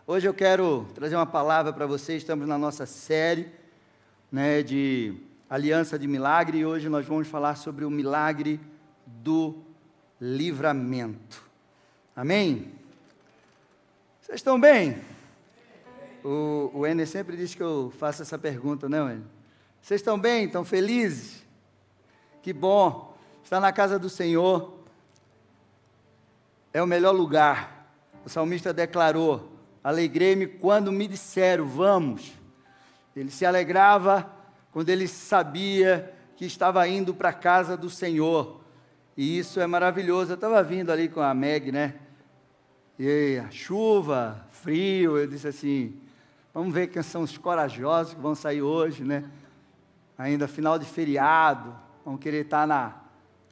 Hoje eu quero trazer uma palavra para vocês. Estamos na nossa série, de Aliança de Milagre, e hoje nós vamos falar sobre o milagre do livramento. Amém? Vocês estão bem? O Ender sempre diz que eu faço essa pergunta, né, Ender? Vocês estão bem? Estão felizes? Que bom! Estar na casa do Senhor é o melhor lugar. O salmista declarou: alegrei-me quando me disseram, vamos. Ele se alegrava quando ele sabia que estava indo para a casa do Senhor. E isso é maravilhoso. Eu estava vindo ali com a Meg, E a chuva, frio, eu disse assim, vamos ver quem são os corajosos que vão sair hoje, Ainda final de feriado, vão querer estar na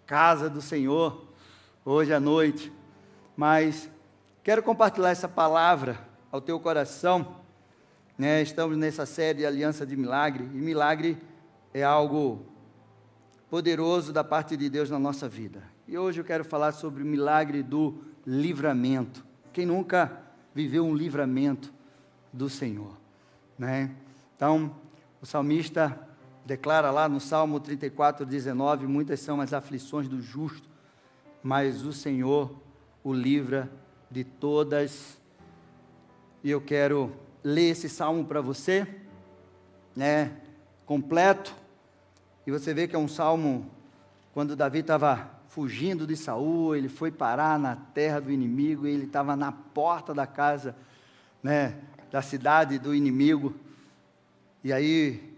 casa do Senhor, hoje à noite. Mas quero compartilhar essa palavra ao teu coração, Estamos nessa série de Aliança de Milagre, e milagre é algo poderoso da parte de Deus na nossa vida. E hoje eu quero falar sobre o milagre do livramento. Quem nunca viveu um livramento do Senhor, Então, o salmista declara lá no Salmo 34:19, muitas são as aflições do justo, mas o Senhor o livra de todas. E eu quero ler esse salmo para você, completo, e você vê que é um salmo, quando Davi estava fugindo de Saul, ele foi parar na terra do inimigo, e ele estava na porta da casa, da cidade do inimigo, e aí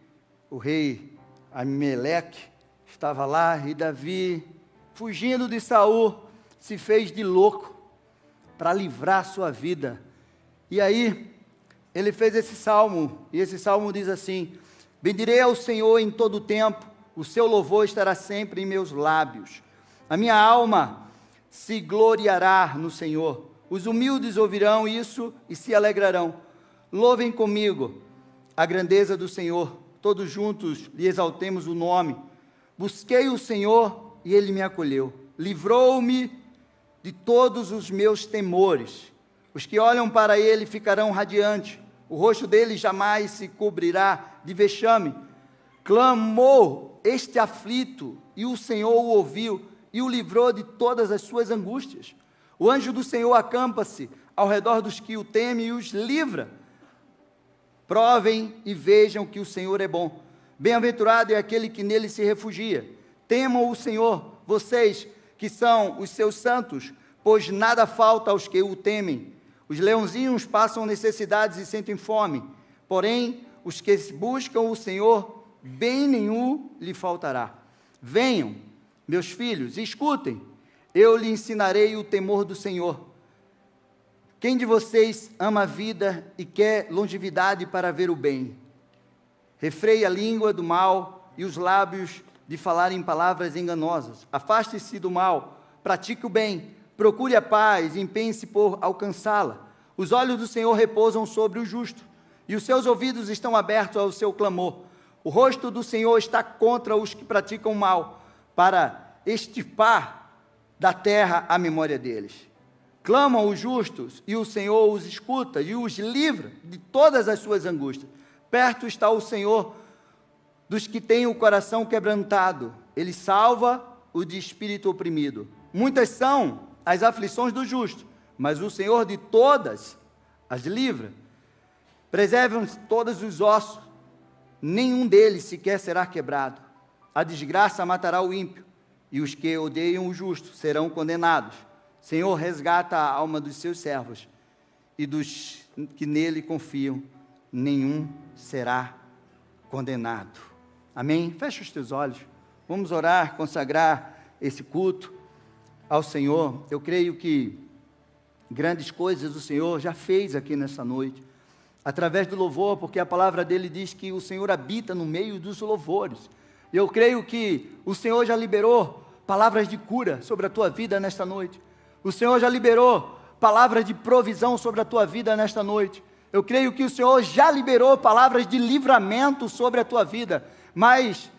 o rei Amaleque estava lá, e Davi, fugindo de Saul, se fez de louco, para livrar a sua vida. E aí, ele fez esse salmo, e esse salmo diz assim: bendirei ao Senhor em todo o tempo, o seu louvor estará sempre em meus lábios. A minha alma se gloriará no Senhor, os humildes ouvirão isso e se alegrarão. Louvem comigo a grandeza do Senhor, todos juntos lhe exaltemos o nome. Busquei o Senhor e ele me acolheu, livrou-me de todos os meus temores. Os que olham para ele ficarão radiantes, o rosto dele jamais se cobrirá de vexame. Clamou este aflito, e o Senhor o ouviu, e o livrou de todas as suas angústias. O anjo do Senhor acampa-se ao redor dos que o temem e os livra. Provem e vejam que o Senhor é bom. Bem-aventurado é aquele que nele se refugia. Temam o Senhor, vocês que são os seus santos, pois nada falta aos que o temem. Os leãozinhos passam necessidades e sentem fome, porém, os que buscam o Senhor, bem nenhum lhe faltará. Venham, meus filhos, e escutem, eu lhe ensinarei o temor do Senhor. Quem de vocês ama a vida e quer longevidade para ver o bem? Refreie a língua do mal e os lábios de falarem palavras enganosas. Afaste-se do mal, pratique o bem, procure a paz e empenhe-se por alcançá-la. Os olhos do Senhor repousam sobre o justo, e os seus ouvidos estão abertos ao seu clamor. O rosto do Senhor está contra os que praticam mal, para extirpar da terra a memória deles. Clamam os justos, e o Senhor os escuta, e os livra de todas as suas angústias. Perto está o Senhor dos que têm o coração quebrantado. Ele salva o de espírito oprimido. Muitas são as aflições do justo, mas o Senhor de todas as livra. Preservam todos os ossos, nenhum deles sequer será quebrado. A desgraça matará o ímpio, e os que odeiam o justo serão condenados. Senhor, resgata a alma dos seus servos, e dos que nele confiam, nenhum será condenado. Amém? Fecha os teus olhos, vamos orar, consagrar esse culto ao Senhor. Eu creio que grandes coisas o Senhor já fez aqui nessa noite, através do louvor, porque a palavra dele diz que o Senhor habita no meio dos louvores. Eu creio que o Senhor já liberou palavras de cura sobre a tua vida nesta noite. O Senhor já liberou palavras de provisão sobre a tua vida nesta noite. Eu creio que o Senhor já liberou palavras de livramento sobre a tua vida, mas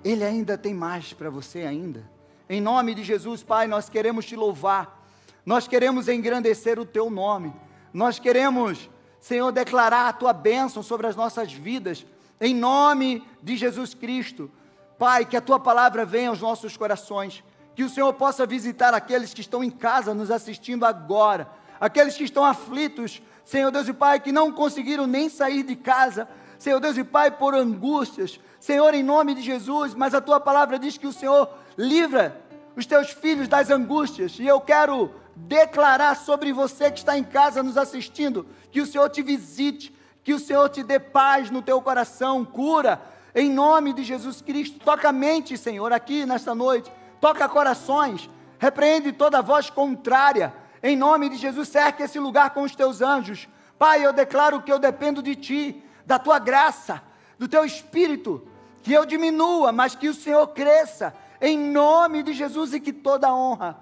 Ele ainda tem mais para você ainda. Em nome de Jesus, Pai, nós queremos te louvar, nós queremos engrandecer o teu nome, nós queremos Senhor, declarar a Tua bênção sobre as nossas vidas, em nome de Jesus Cristo. Pai, que a Tua palavra venha aos nossos corações, que o Senhor possa visitar aqueles que estão em casa nos assistindo agora, aqueles que estão aflitos, Senhor Deus e Pai, que não conseguiram nem sair de casa, Senhor Deus e Pai, por angústias, Senhor, em nome de Jesus, mas a Tua palavra diz que o Senhor livra os Teus filhos das angústias, e eu quero declarar sobre você que está em casa nos assistindo, que o Senhor te visite, que o Senhor te dê paz no teu coração, cura, em nome de Jesus Cristo. Toca a mente, Senhor, aqui nesta noite, toca corações, repreende toda voz contrária, em nome de Jesus. Cerca esse lugar com os Teus anjos. Pai, eu declaro que eu dependo de Ti, da Tua graça, do Teu Espírito, que eu diminua, mas que o Senhor cresça, em nome de Jesus, e que toda honra,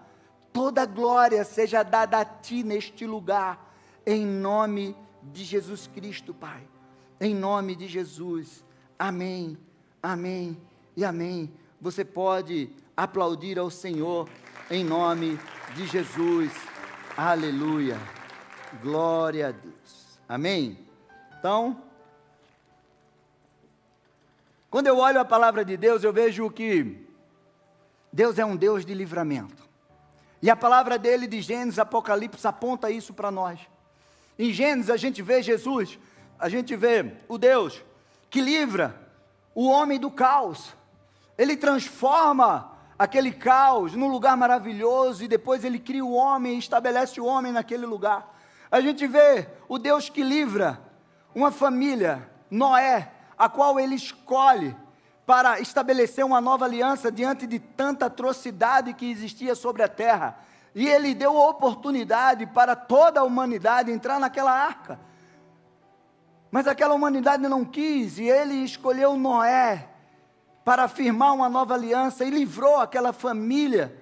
toda glória seja dada a Ti neste lugar, em nome de Jesus Cristo, Pai, em nome de Jesus. Amém, amém e amém. Você pode aplaudir ao Senhor em nome de Jesus. Aleluia, glória a Deus. Amém. Então, quando eu olho a palavra de Deus, eu vejo que Deus é um Deus de livramento. E a palavra dele de Gênesis, Apocalipse, aponta isso para nós. Em Gênesis a gente vê Jesus, a gente vê o Deus que livra o homem do caos. Ele transforma aquele caos num lugar maravilhoso, e depois ele cria o homem e estabelece o homem naquele lugar. A gente vê o Deus que livra uma família, Noé, a qual ele escolhe para estabelecer uma nova aliança diante de tanta atrocidade que existia sobre a terra. E ele deu oportunidade para toda a humanidade entrar naquela arca. Mas aquela humanidade não quis, e ele escolheu Noé para firmar uma nova aliança, e livrou aquela família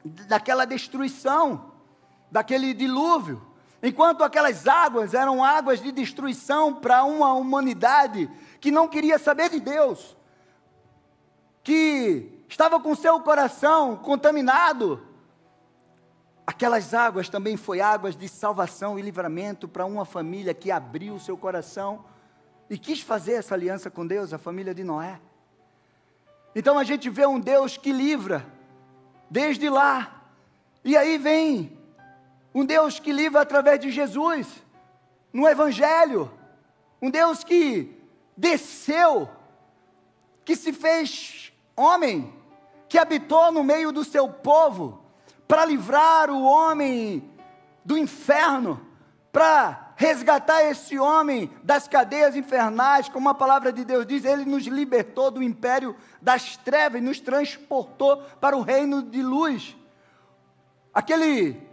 daquela destruição, daquele dilúvio. Enquanto aquelas águas eram águas de destruição para uma humanidade que não queria saber de Deus, que estava com seu coração contaminado, aquelas águas também foi águas de salvação e livramento para uma família que abriu o seu coração e quis fazer essa aliança com Deus, a família de Noé. Então a gente vê um Deus que livra desde lá, e aí vem um Deus que livra através de Jesus, no Evangelho, um Deus que desceu, que se fez homem, que habitou no meio do seu povo, para livrar o homem do inferno, para resgatar esse homem das cadeias infernais, como a palavra de Deus diz. Ele nos libertou do império das trevas e nos transportou para o reino de luz. Aquele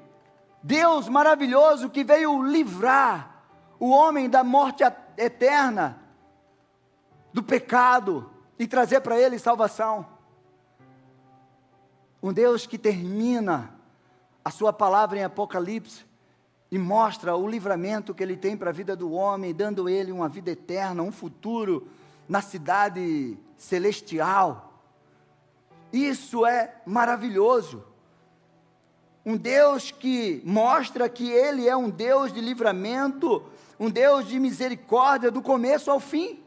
Deus maravilhoso que veio livrar o homem da morte eterna, do pecado, e trazer para ele salvação. Um Deus que termina a sua palavra em Apocalipse e mostra o livramento que Ele tem para a vida do homem, dando ele uma vida eterna, um futuro na cidade celestial. Isso é maravilhoso. Um Deus que mostra que Ele é um Deus de livramento, um Deus de misericórdia do começo ao fim.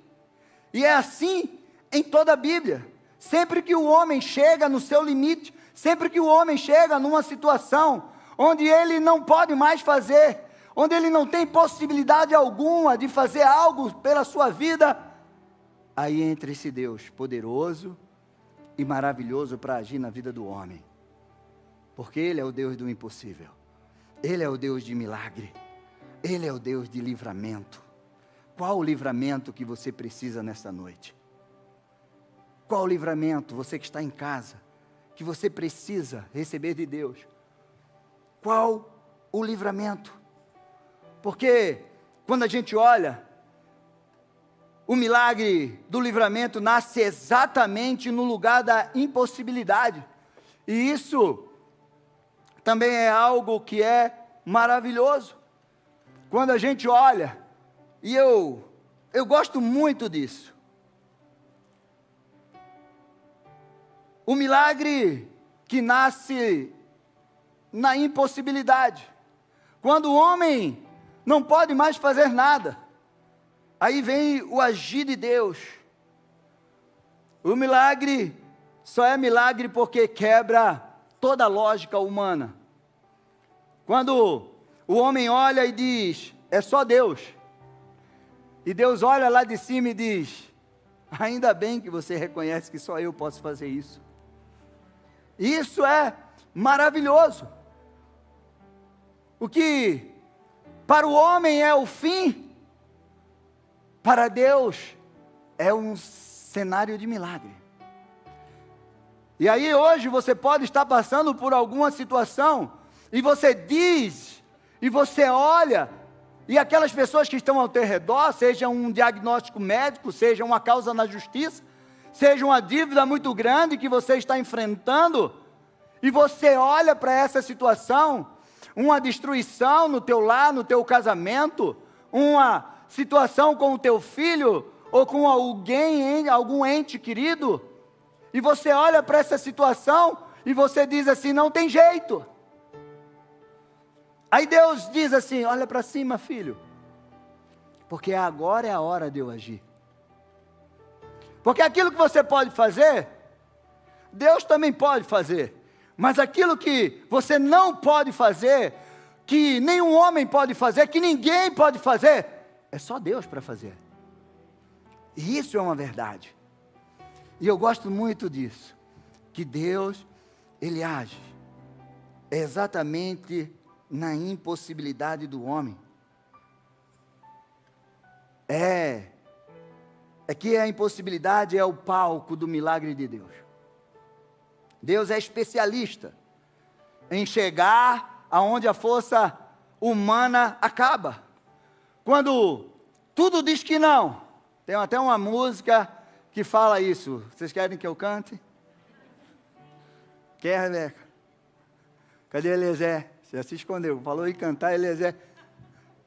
E é assim em toda a Bíblia. Sempre que o homem chega no seu limite, sempre que o homem chega numa situação onde ele não pode mais fazer, onde ele não tem possibilidade alguma de fazer algo pela sua vida, aí entra esse Deus poderoso e maravilhoso para agir na vida do homem. Porque Ele é o Deus do impossível. Ele é o Deus de milagre. Ele é o Deus de livramento. Qual o livramento que você precisa nesta noite? Qual o livramento, você que está em casa, que você precisa receber de Deus? Qual o livramento? Porque quando a gente olha, o milagre do livramento nasce exatamente no lugar da impossibilidade. E isso também é algo que é maravilhoso. Quando a gente olha, e eu gosto muito disso. O milagre que nasce na impossibilidade. Quando o homem não pode mais fazer nada. Aí vem o agir de Deus. O milagre só é milagre porque quebra toda a lógica humana. Quando o homem olha e diz, é só Deus. E Deus olha lá de cima e diz, ainda bem que você reconhece que só eu posso fazer isso. Isso é maravilhoso. O que para o homem é o fim, para Deus é um cenário de milagre. E aí hoje você pode estar passando por alguma situação, e você diz, e você olha, e aquelas pessoas que estão ao teu redor, seja um diagnóstico médico, seja uma causa na justiça, seja uma dívida muito grande que você está enfrentando, e você olha para essa situação, uma destruição no teu lar, no teu casamento, uma situação com o teu filho, ou com alguém, algum ente querido, e você olha para essa situação, e você diz assim, não tem jeito. Aí Deus diz assim, olha para cima, filho, porque agora é a hora de eu agir. Porque aquilo que você pode fazer, Deus também pode fazer. Mas aquilo que você não pode fazer, que nenhum homem pode fazer, que ninguém pode fazer, é só Deus para fazer. E isso é uma verdade. E eu gosto muito disso, que Deus, Ele age exatamente na impossibilidade do homem. É que a impossibilidade é o palco do milagre de Deus. Deus é especialista em chegar aonde a força humana acaba. Quando tudo diz que não. Tem até uma música que fala isso. Vocês querem que eu cante? Quer, Rebeca? Cadê Eliezer? Você se escondeu. Falou em cantar, Eliezer.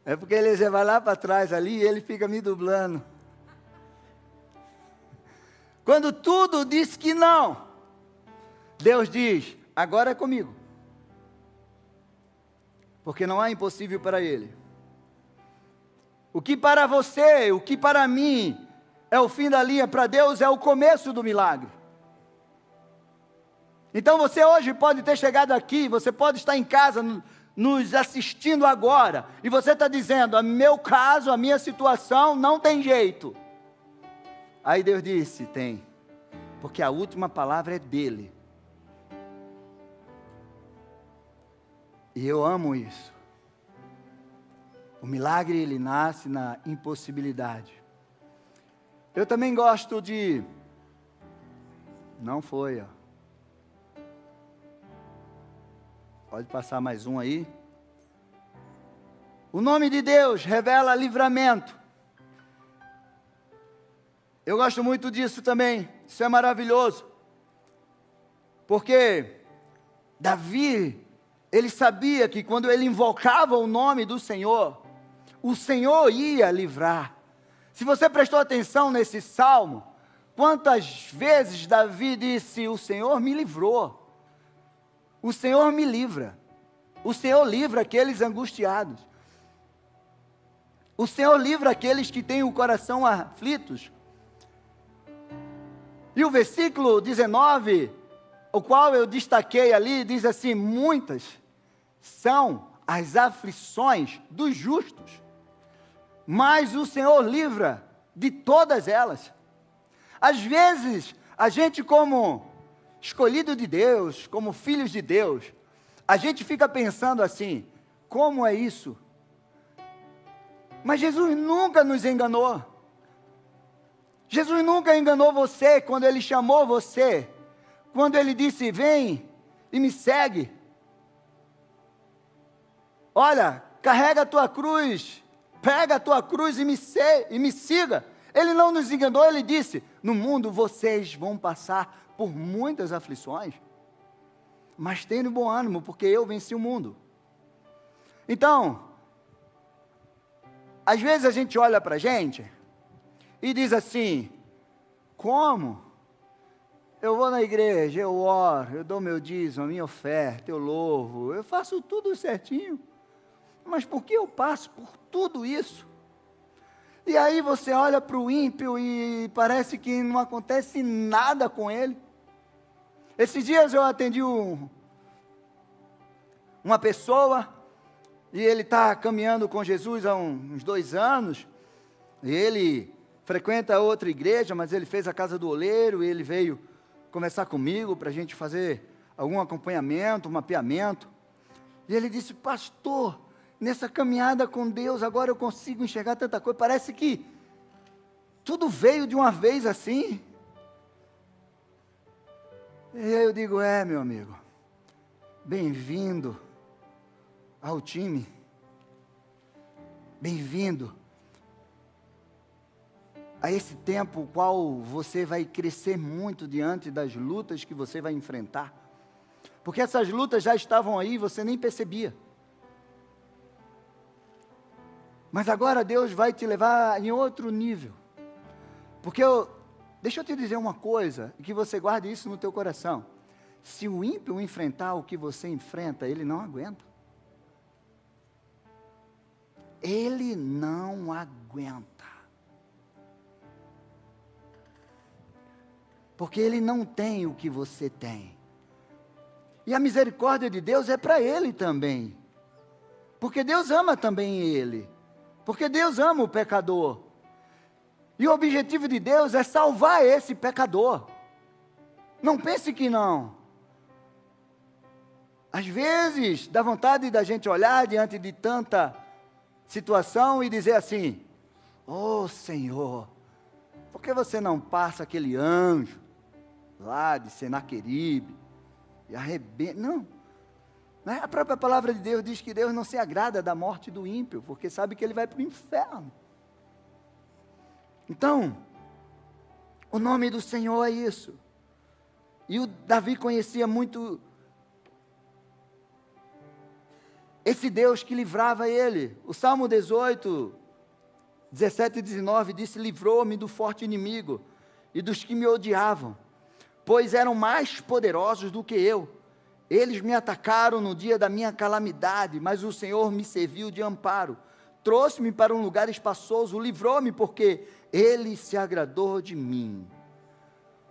É porque Eliezer vai lá para trás ali e ele fica me dublando. Quando tudo diz que não, Deus diz, agora é comigo. Porque não há impossível para Ele. O que para você, o que para mim é o fim da linha, para Deus é o começo do milagre. Então você hoje pode ter chegado aqui, você pode estar em casa nos assistindo agora, e você está dizendo, meu caso, a minha situação não tem jeito. Aí Deus disse, tem, porque a última palavra é dele. E eu amo isso. O milagre, ele nasce na impossibilidade. Eu também gosto de... Não foi, ó. Pode passar mais um aí. O nome de Deus revela livramento. Eu gosto muito disso também. Isso é maravilhoso. Porque Davi, ele sabia que quando ele invocava o nome do Senhor, o Senhor ia livrar. Se você prestou atenção nesse salmo, quantas vezes Davi disse, o Senhor me livrou. O Senhor me livra. O Senhor livra aqueles angustiados. O Senhor livra aqueles que têm o coração aflitos. E o versículo 19, o qual eu destaquei ali, diz assim, muitas são as aflições dos justos, mas o Senhor livra de todas elas. Às vezes, a gente como escolhido de Deus, como filhos de Deus, a gente fica pensando assim, como é isso? Mas Jesus nunca nos enganou. Jesus nunca enganou você quando Ele chamou você, quando Ele disse, vem e me segue. Olha, carrega a tua cruz, pega a tua cruz e me siga. Ele não nos enganou, Ele disse, no mundo vocês vão passar por muitas aflições, mas tenham bom ânimo, porque eu venci o mundo. Então, às vezes a gente olha para a gente e diz assim, como? Eu vou na igreja, eu oro, eu dou meu dízimo, a minha oferta, eu louvo, eu faço tudo certinho, mas por que eu passo por tudo isso? E aí você olha para o ímpio e parece que não acontece nada com ele. Esses dias eu atendi uma pessoa, e ele está caminhando com Jesus há uns 2 anos, e ele frequenta outra igreja, mas ele fez a casa do oleiro, e ele veio conversar comigo para a gente fazer algum acompanhamento, um mapeamento. E ele disse: pastor, nessa caminhada com Deus, agora eu consigo enxergar tanta coisa, parece que tudo veio de uma vez assim. E aí eu digo: meu amigo, bem-vindo ao time, bem-vindo a esse tempo, o qual você vai crescer muito diante das lutas que você vai enfrentar, porque essas lutas já estavam aí, você nem percebia, mas agora Deus vai te levar em outro nível, porque deixa eu te dizer uma coisa, e que você guarde isso no teu coração: se o ímpio enfrentar o que você enfrenta, ele não aguenta. Ele não aguenta. Porque ele não tem o que você tem. E a misericórdia de Deus é para ele também. Porque Deus ama também ele. Porque Deus ama o pecador. E o objetivo de Deus é salvar esse pecador. Não pense que não. Às vezes, dá vontade da gente olhar diante de tanta situação e dizer assim: oh Senhor, por que você não passa aquele anjo lá de Senaqueribe e arrebenta? Não. A própria palavra de Deus diz que Deus não se agrada da morte do ímpio, porque sabe que ele vai para o inferno. Então, o nome do Senhor é isso. E o Davi conhecia muito esse Deus que livrava ele. O Salmo 18, 17 e 19 disse: livrou-me do forte inimigo e dos que me odiavam, pois eram mais poderosos do que eu. Eles me atacaram no dia da minha calamidade, mas o Senhor me serviu de amparo. Trouxe-me para um lugar espaçoso, livrou-me porque Ele se agradou de mim.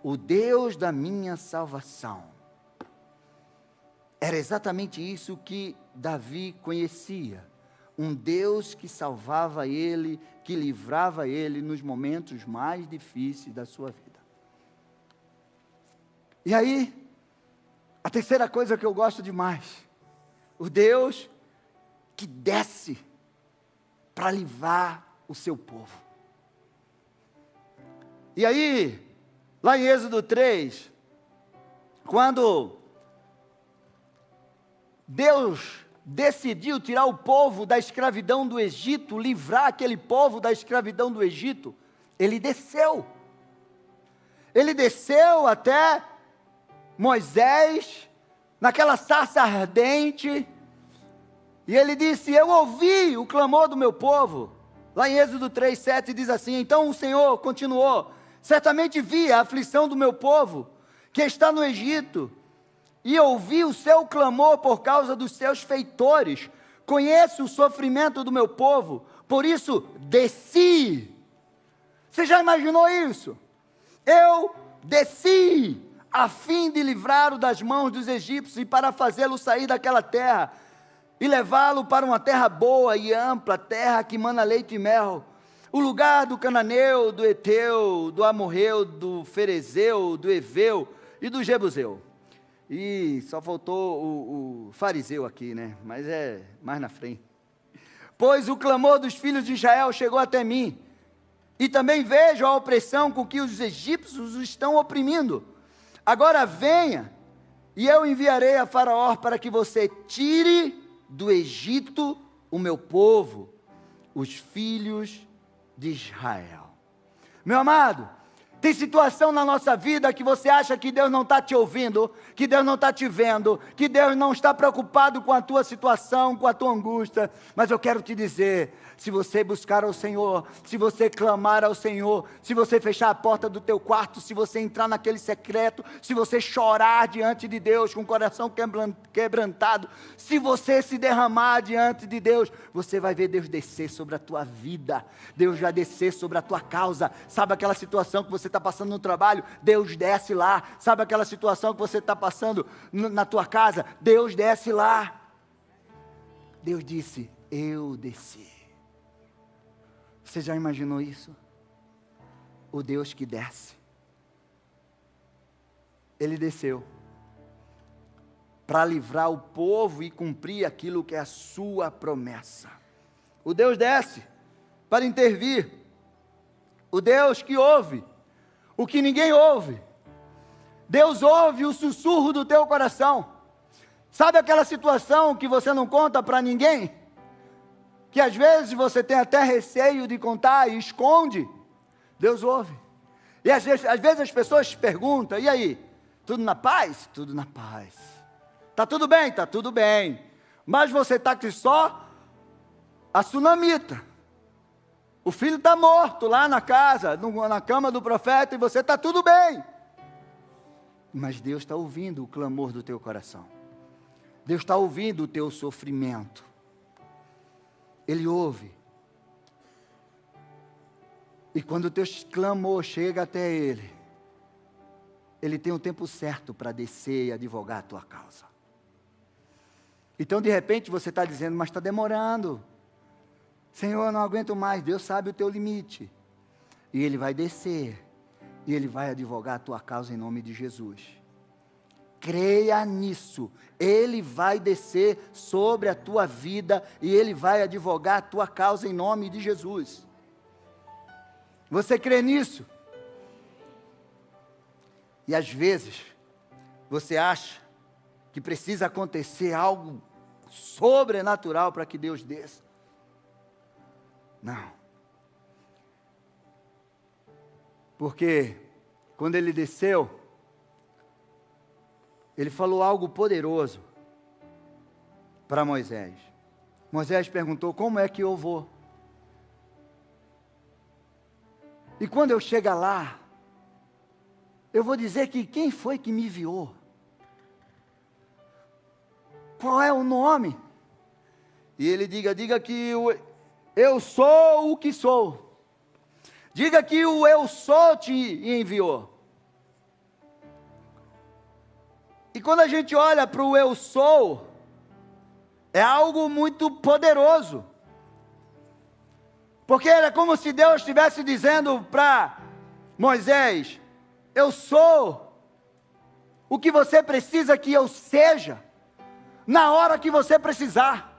O Deus da minha salvação. Era exatamente isso que Davi conhecia. Um Deus que salvava ele, que livrava ele nos momentos mais difíceis da sua vida. E aí, a terceira coisa que eu gosto demais: o Deus que desce para livrar o seu povo. E aí, lá em Êxodo 3, quando Deus decidiu tirar o povo da escravidão do Egito, livrar aquele povo da escravidão do Egito, Ele desceu até Moisés, naquela sarça ardente, e Ele disse: eu ouvi o clamor do meu povo. Lá em Êxodo 3:7 diz assim: então o Senhor continuou: certamente vi a aflição do meu povo, que está no Egito, e ouvi o seu clamor por causa dos seus feitores. Conheço o sofrimento do meu povo, por isso desci. Você já imaginou isso? Eu desci a fim de livrá-lo das mãos dos egípcios e para fazê-lo sair daquela terra e levá-lo para uma terra boa e ampla, terra que mana leite e mel, o lugar do cananeu, do eteu, do amorreu, do ferezeu, do eveu e do jebuseu. E só faltou o fariseu aqui, né? Mas é mais na frente. Pois o clamor dos filhos de Israel chegou até mim, e também vejo a opressão com que os egípcios os estão oprimindo. Agora venha, e eu enviarei a Faraó para que você tire do Egito o meu povo, os filhos de Israel. Meu amado, Tem situação na nossa vida que você acha que Deus não está te ouvindo, que Deus não está te vendo, que Deus não está preocupado com a tua situação, com a tua angústia. Mas eu quero te dizer, se você buscar ao Senhor, se você clamar ao Senhor, se você fechar a porta do teu quarto, se você entrar naquele secreto, se você chorar diante de Deus com o coração quebrantado, se você se derramar diante de Deus, você vai ver Deus descer sobre a tua vida, Deus vai descer sobre a tua causa. Sabe aquela situação que você está passando no trabalho? Deus desce lá. Sabe aquela situação que você está passando na tua casa? Deus desce lá. Deus disse, eu desci. Você já imaginou isso? O Deus que desce. Ele desceu para livrar o povo e cumprir aquilo que é a sua promessa. O Deus desce para intervir. O Deus que ouve o que ninguém ouve. Deus ouve o sussurro do teu coração. Sabe aquela situação que você não conta para ninguém? Que às vezes você tem até receio de contar e esconde? Deus ouve. E às vezes as pessoas perguntam, e aí? Tudo na paz? Tudo na paz. Está tudo bem? Está tudo bem. Mas você está aqui só a tsunamita. O filho está morto lá na casa, na cama do profeta, e você está tudo bem. Mas Deus está ouvindo o clamor do teu coração. Deus está ouvindo o teu sofrimento. Ele ouve. E quando o teu clamor chega até Ele, Ele tem o tempo certo para descer e advogar a tua causa. Então, de repente, você está dizendo, mas está demorando. Senhor, eu não aguento mais. Deus sabe o teu limite. E Ele vai descer. E Ele vai advogar a tua causa em nome de Jesus. Creia nisso. Ele vai descer sobre a tua vida. E Ele vai advogar a tua causa em nome de Jesus. Você crê nisso? E às vezes, você acha que precisa acontecer algo sobrenatural para que Deus desça. Não. Porque quando Ele desceu, Ele falou algo poderoso para Moisés. Moisés perguntou, como é que eu vou? E quando eu chegar lá, eu vou dizer que quem foi que me enviou? Qual é o nome? E ele diga que eu sou o que sou. Diga que o eu sou te enviou. E quando a gente olha para o eu sou, é algo muito poderoso. Porque era como se Deus estivesse dizendo para Moisés, eu sou o que você precisa que eu seja, na hora que você precisar.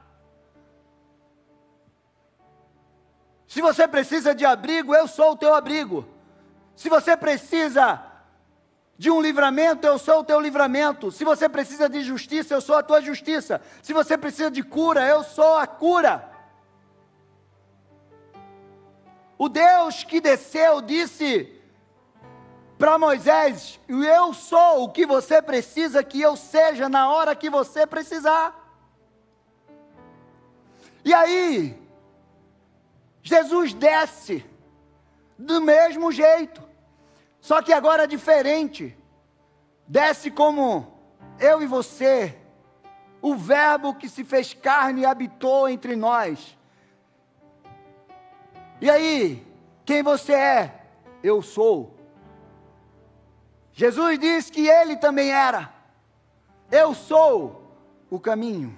Se você precisa de abrigo, eu sou o teu abrigo. Se você precisa de um livramento, eu sou o teu livramento. Se você precisa de justiça, eu sou a tua justiça. Se você precisa de cura, eu sou a cura. O Deus que desceu disse para Moisés, eu sou o que você precisa que eu seja na hora que você precisar. E aí, Jesus desce do mesmo jeito, só que agora é diferente. Desce como eu e você, o verbo que se fez carne e habitou entre nós. E aí, quem você é? Eu sou. Jesus disse que Ele também era. Eu sou o caminho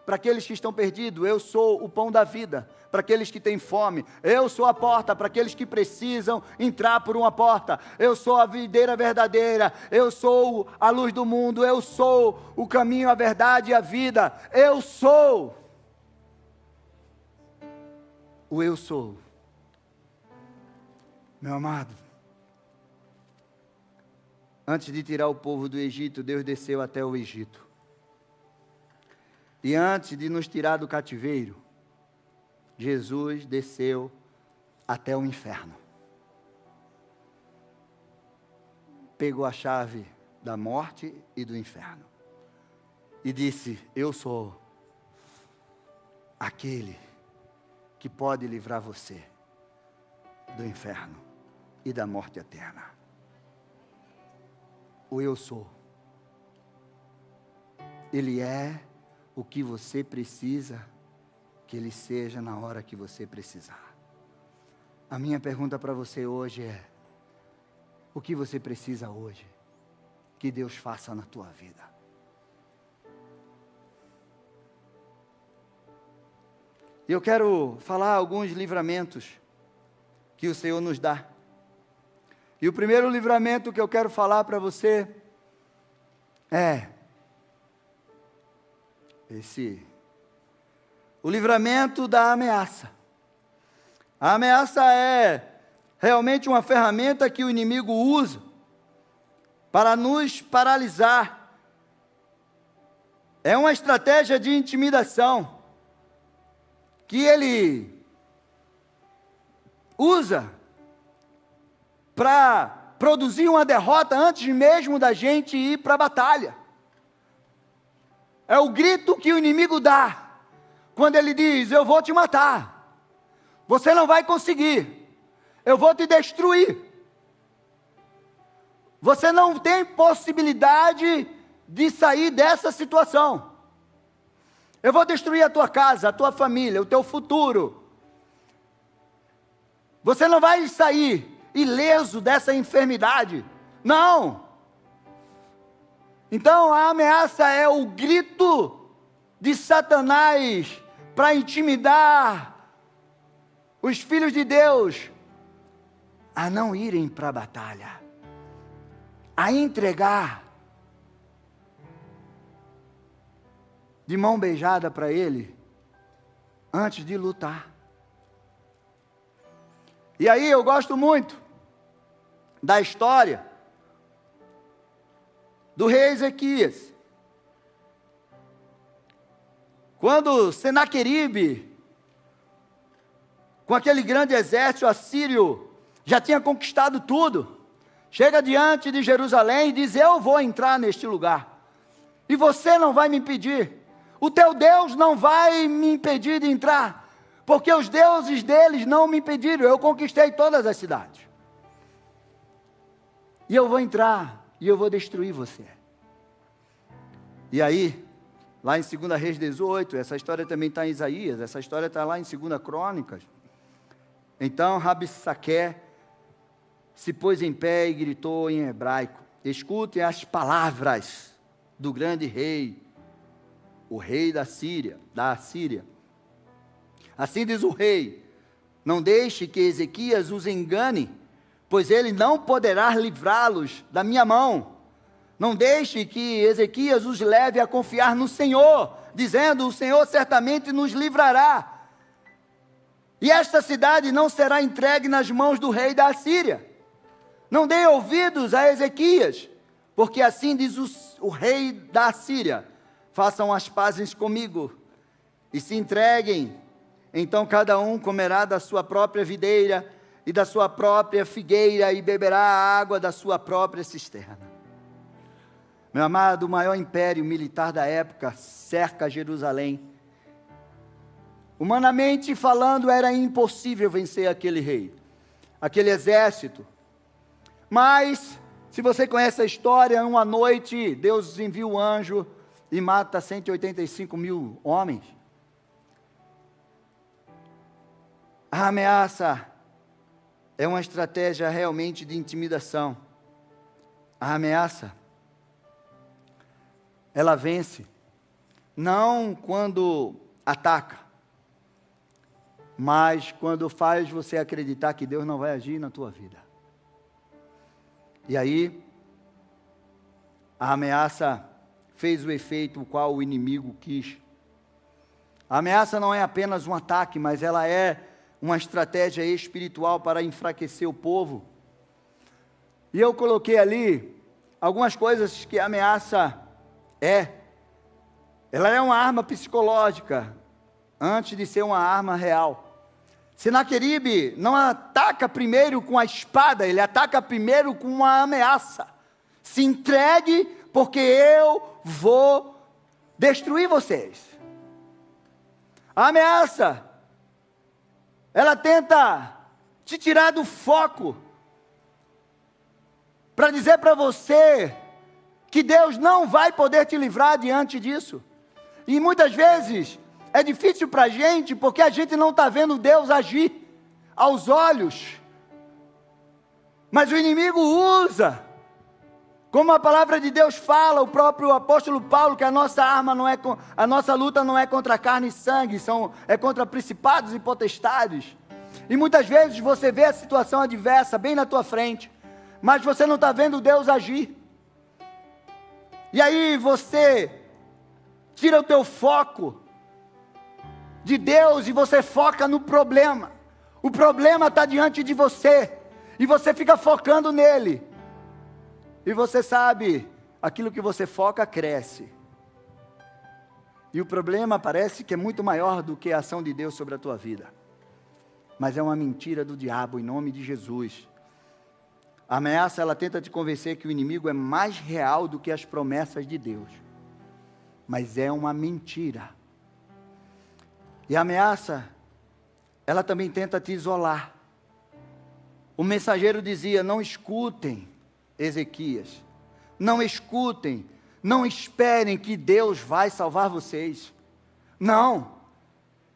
para aqueles que estão perdidos. Eu sou o pão da vida para aqueles que têm fome. Eu sou a porta para aqueles que precisam entrar por uma porta. Eu sou a videira verdadeira. Eu sou a luz do mundo. Eu sou o caminho, a verdade e a vida. Eu sou. O eu sou. Meu amado, antes de tirar o povo do Egito, Deus desceu até o Egito. E antes de nos tirar do cativeiro, Jesus desceu até o inferno. pegou a chave da morte e do inferno e disse: eu sou aquele que pode livrar você do inferno e da morte eterna. O eu sou. Ele é o que você precisa que ele seja na hora que você precisar. A minha pergunta para você hoje é: o que você precisa hoje que Deus faça na tua vida? Eu quero falar alguns livramentos que o Senhor nos dá. E o primeiro livramento que eu quero falar para você é o livramento da ameaça. A ameaça é realmente uma ferramenta que o inimigo usa para nos paralisar. É uma estratégia de intimidação que ele usa para produzir uma derrota antes mesmo da gente ir para a batalha. É o grito que o inimigo dá quando ele diz: eu vou te matar, você não vai conseguir, eu vou te destruir, você não tem possibilidade de sair dessa situação, eu vou destruir a tua casa, a tua família, o teu futuro, você não vai sair ileso dessa enfermidade, não. Então a ameaça é o grito de Satanás para intimidar os filhos de Deus a não irem para a batalha, a entregar de mão beijada para ele antes de lutar. E aí eu gosto muito da história do rei Ezequias. Quando Senaqueribe, com aquele grande exército assírio, já tinha conquistado tudo, chega diante de Jerusalém e diz: eu vou entrar neste lugar, e você não vai me impedir, o teu Deus não vai me impedir de entrar, porque os deuses deles não me impediram, eu conquistei todas as cidades, e eu vou entrar, e eu vou destruir você. E aí, lá em 2 Reis 18, essa história também está em Isaías, essa história está lá em 2 Crônicas. Então Rabsaqué se pôs em pé e gritou em hebraico: escutem as palavras do grande rei, o rei da Síria. Assim diz o rei: não deixe que Ezequias os engane, pois ele não poderá livrá-los da minha mão. Não deixe que Ezequias os leve a confiar no Senhor, dizendo: o Senhor certamente nos livrará, e esta cidade não será entregue nas mãos do rei da Assíria. Não dê ouvidos a Ezequias, porque assim diz o rei da Assíria: façam as pazes comigo e se entreguem, então cada um comerá da sua própria videira e da sua própria figueira e beberá a água da sua própria cisterna. Meu amado, o maior império militar da época cerca Jerusalém. Humanamente falando, era impossível vencer aquele rei, aquele exército. Mas, se você conhece a história, uma noite Deus envia um anjo e mata 185 mil homens. A ameaça é uma estratégia realmente de intimidação. A ameaça, ela vence, não quando ataca, mas quando faz você acreditar que Deus não vai agir na tua vida. E aí, a ameaça fez o efeito o qual o inimigo quis. A ameaça não é apenas um ataque, mas ela é uma estratégia espiritual para enfraquecer o povo. E eu coloquei ali algumas coisas que a ameaça ela é uma arma psicológica, antes de ser uma arma real. Senaqueribe não ataca primeiro com a espada, ele ataca primeiro com uma ameaça. Se entregue, porque eu vou destruir vocês. A ameaça, ela tenta te tirar do foco, para dizer para você que Deus não vai poder te livrar diante disso. E muitas vezes é difícil para a gente, porque a gente não está vendo Deus agir aos olhos. Mas o inimigo usa, como a palavra de Deus fala, o próprio apóstolo Paulo, que a nossa luta não é contra carne e sangue, é contra principados e potestades. E muitas vezes você vê a situação adversa bem na tua frente, mas você não está vendo Deus agir. E aí você tira o teu foco de Deus e você foca no problema. O problema está diante de você e você fica focando nele. E você sabe, aquilo que você foca cresce. E o problema parece que é muito maior do que a ação de Deus sobre a tua vida. Mas é uma mentira do diabo, em nome de Jesus. A ameaça, ela tenta te convencer que o inimigo é mais real do que as promessas de Deus. Mas é uma mentira. E a ameaça, ela também tenta te isolar. O mensageiro dizia: não escutem Ezequias, não escutem, não esperem que Deus vai salvar vocês. Não,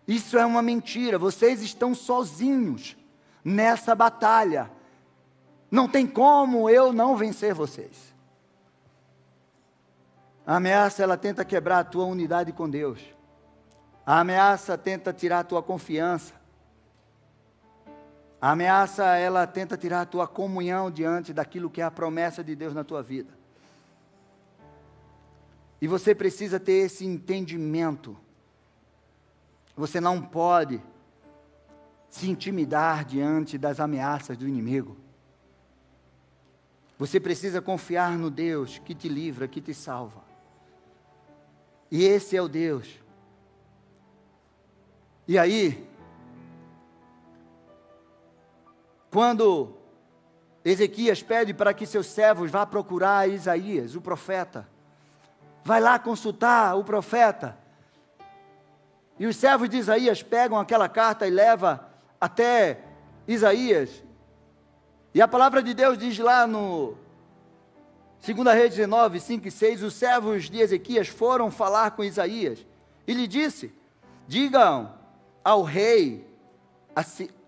isso é uma mentira, vocês estão sozinhos nessa batalha. Não tem como eu não vencer vocês. A ameaça, ela tenta quebrar a tua unidade com Deus. A ameaça tenta tirar a tua confiança. A ameaça, ela tenta tirar a tua comunhão diante daquilo que é a promessa de Deus na tua vida. E você precisa ter esse entendimento. Você não pode se intimidar diante das ameaças do inimigo. Você precisa confiar no Deus que te livra, que te salva. E esse é o Deus. E aí, quando Ezequias pede para que seus servos vá procurar Isaías, o profeta, vai lá consultar o profeta, e os servos de Isaías pegam aquela carta e levam até Isaías, e a palavra de Deus diz lá no 2 Reis 19, 5 e 6, os servos de Ezequias foram falar com Isaías, e lhe disse: digam ao rei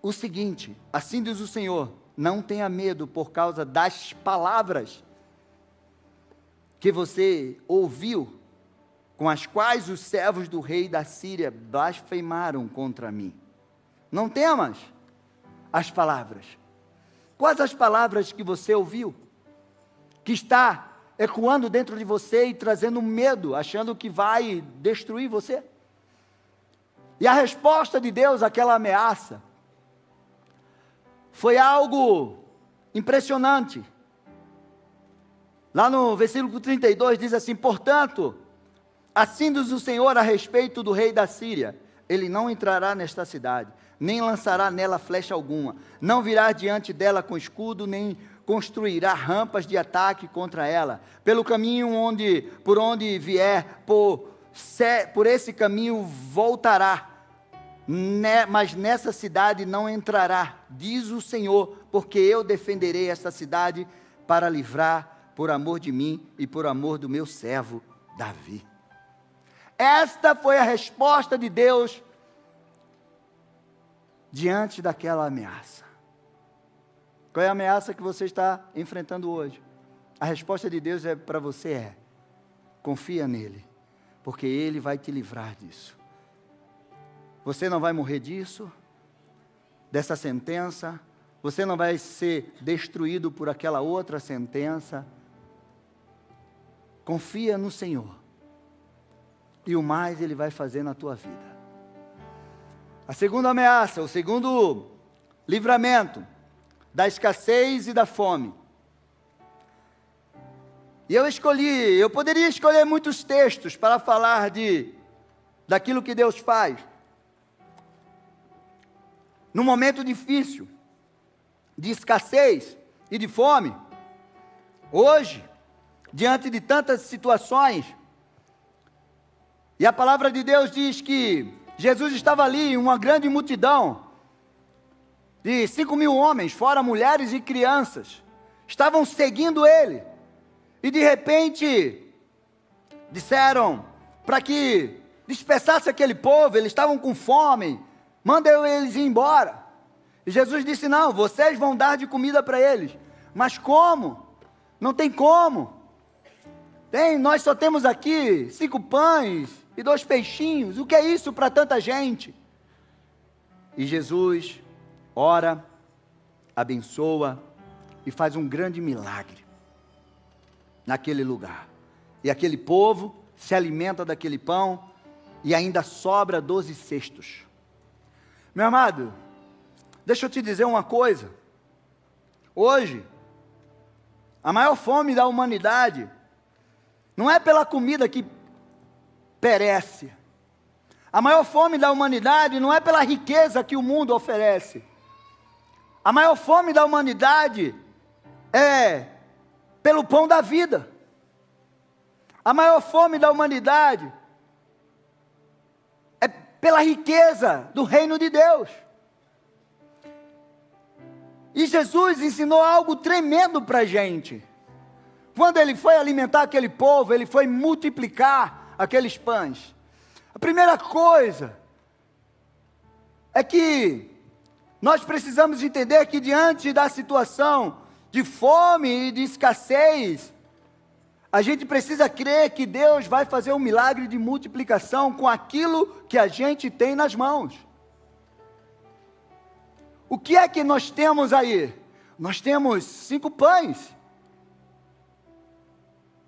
o seguinte: assim diz o Senhor, não tenha medo por causa das palavras que você ouviu, com as quais os servos do rei da Síria blasfemaram contra mim. Não temas as palavras. Quais as palavras que você ouviu? Que está ecoando dentro de você e trazendo medo, achando que vai destruir você? E a resposta de Deus àquela ameaça foi algo impressionante. Lá no versículo 32 diz assim: portanto, assim diz o Senhor a respeito do rei da Síria: ele não entrará nesta cidade, nem lançará nela flecha alguma, não virá diante dela com escudo, nem construirá rampas de ataque contra ela. Pelo caminho por onde vier, por esse caminho voltará, mas nessa cidade não entrará, diz o Senhor, porque eu defenderei esta cidade para livrar por amor de mim e por amor do meu servo Davi. Esta foi a resposta de Deus diante daquela ameaça. Qual é a ameaça que você está enfrentando hoje? A resposta de Deus para você é: confia nele, porque ele vai te livrar disso. Você não vai morrer disso, dessa sentença, você não vai ser destruído por aquela outra sentença. Confia no Senhor, e o mais Ele vai fazer na tua vida. A segunda ameaça, o segundo livramento da escassez e da fome. E eu poderia escolher muitos textos para falar daquilo que Deus faz. No momento difícil, de escassez e de fome, hoje, diante de tantas situações. E a palavra de Deus diz que Jesus estava ali, uma grande multidão, de 5.000 homens, fora mulheres e crianças, estavam seguindo ele. E de repente, disseram para que dispersasse aquele povo, eles estavam com fome, manda eles ir embora. E Jesus disse, não, vocês vão dar de comida para eles. Mas como? Não tem como. Nós só temos aqui 5 pães e 2 peixinhos, o que é isso para tanta gente? E Jesus ora, abençoa e faz um grande milagre naquele lugar. E aquele povo se alimenta daquele pão e ainda sobra 12 cestos. Meu amado, deixa eu te dizer uma coisa. Hoje, a maior fome da humanidade não é pela comida que perece. A maior fome da humanidade não é pela riqueza que o mundo oferece. A maior fome da humanidade é pelo pão da vida. A maior fome da humanidade é pela riqueza do reino de Deus. E Jesus ensinou algo tremendo para a gente. Quando ele foi alimentar aquele povo, ele foi multiplicar aqueles pães. A primeira coisa é que nós precisamos entender que diante da situação de fome e de escassez, a gente precisa crer que Deus vai fazer um milagre de multiplicação com aquilo que a gente tem nas mãos. O que é que nós temos aí? Nós temos 5 pães.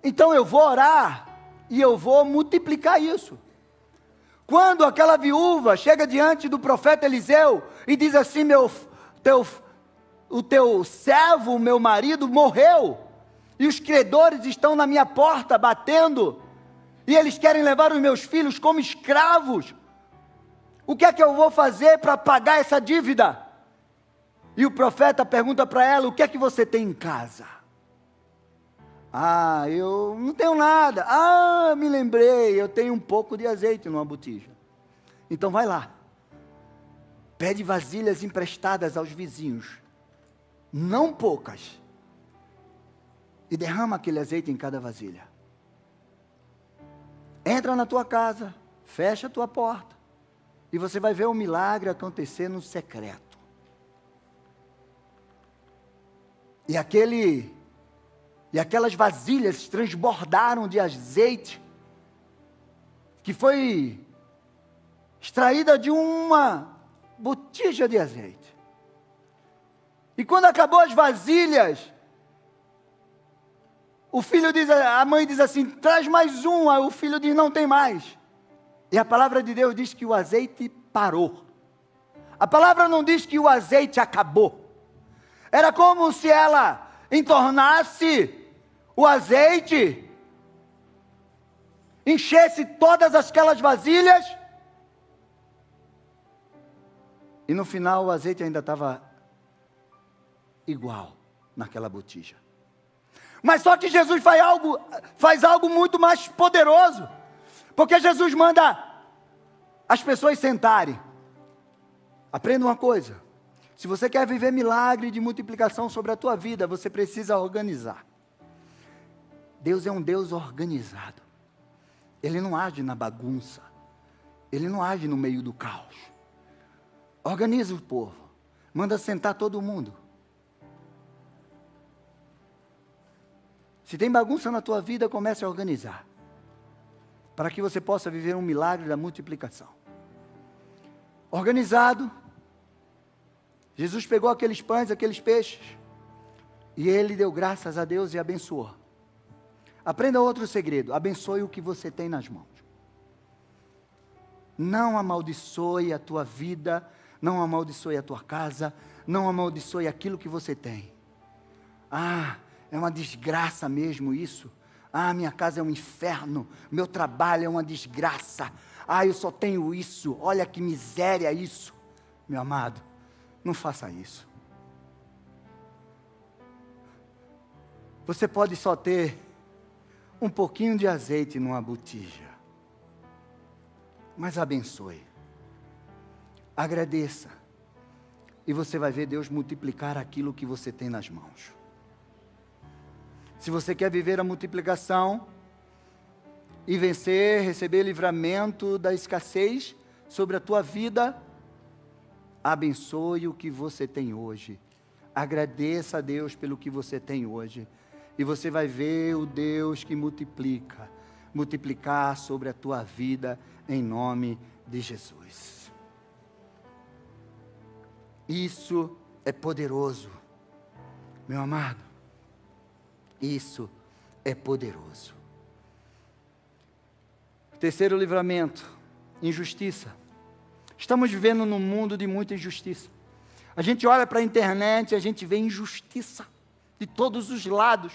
Então eu vou orar e eu vou multiplicar isso. Quando aquela viúva chega diante do profeta Eliseu e diz assim, o teu servo, meu marido, morreu, e os credores estão na minha porta batendo, e eles querem levar os meus filhos como escravos, o que é que eu vou fazer para pagar essa dívida? E o profeta pergunta para ela, o que é que você tem em casa? Ah, eu não tenho nada. Ah, me lembrei, eu tenho um pouco de azeite numa botija. Então vai lá, pede vasilhas emprestadas aos vizinhos, não poucas, e derrama aquele azeite em cada vasilha. Entra na tua casa, fecha a tua porta, e você vai ver um milagre acontecer no secreto. E aquelas vasilhas transbordaram de azeite, que foi extraída de uma botija de azeite. E quando acabou as vasilhas, a mãe diz assim, traz mais uma. O filho diz, não tem mais. E a palavra de Deus diz que o azeite parou. A palavra não diz que o azeite acabou. Era como se ela entornasse o azeite, enchesse todas aquelas vasilhas, e no final o azeite ainda estava igual naquela botija. Mas só que Jesus faz algo muito mais poderoso, porque Jesus manda as pessoas sentarem. Aprenda uma coisa, se você quer viver milagre de multiplicação sobre a tua vida, você precisa organizar. Deus é um Deus organizado. Ele não age na bagunça. Ele não age no meio do caos. Organiza o povo. Manda sentar todo mundo. Se tem bagunça na tua vida, comece a organizar. Para que você possa viver um milagre da multiplicação. Organizado. Jesus pegou aqueles pães, aqueles peixes, e ele deu graças a Deus e abençoou. Aprenda outro segredo, abençoe o que você tem nas mãos. Não amaldiçoe a tua vida, não amaldiçoe a tua casa, não amaldiçoe aquilo que você tem. Ah, é uma desgraça mesmo isso. Ah, minha casa é um inferno, meu trabalho é uma desgraça. Ah, eu só tenho isso, olha que miséria isso. Meu amado, não faça isso. Você pode só ter um pouquinho de azeite numa botija. Mas abençoe. Agradeça. E você vai ver Deus multiplicar aquilo que você tem nas mãos. Se você quer viver a multiplicação e vencer, receber livramento da escassez sobre a tua vida, abençoe o que você tem hoje. Agradeça a Deus pelo que você tem hoje. E você vai ver o Deus que multiplicar sobre a tua vida em nome de Jesus. Isso é poderoso, meu amado. Isso é poderoso. Terceiro livramento, injustiça. Estamos vivendo num mundo de muita injustiça. A gente olha para a internet e a gente vê injustiça de todos os lados.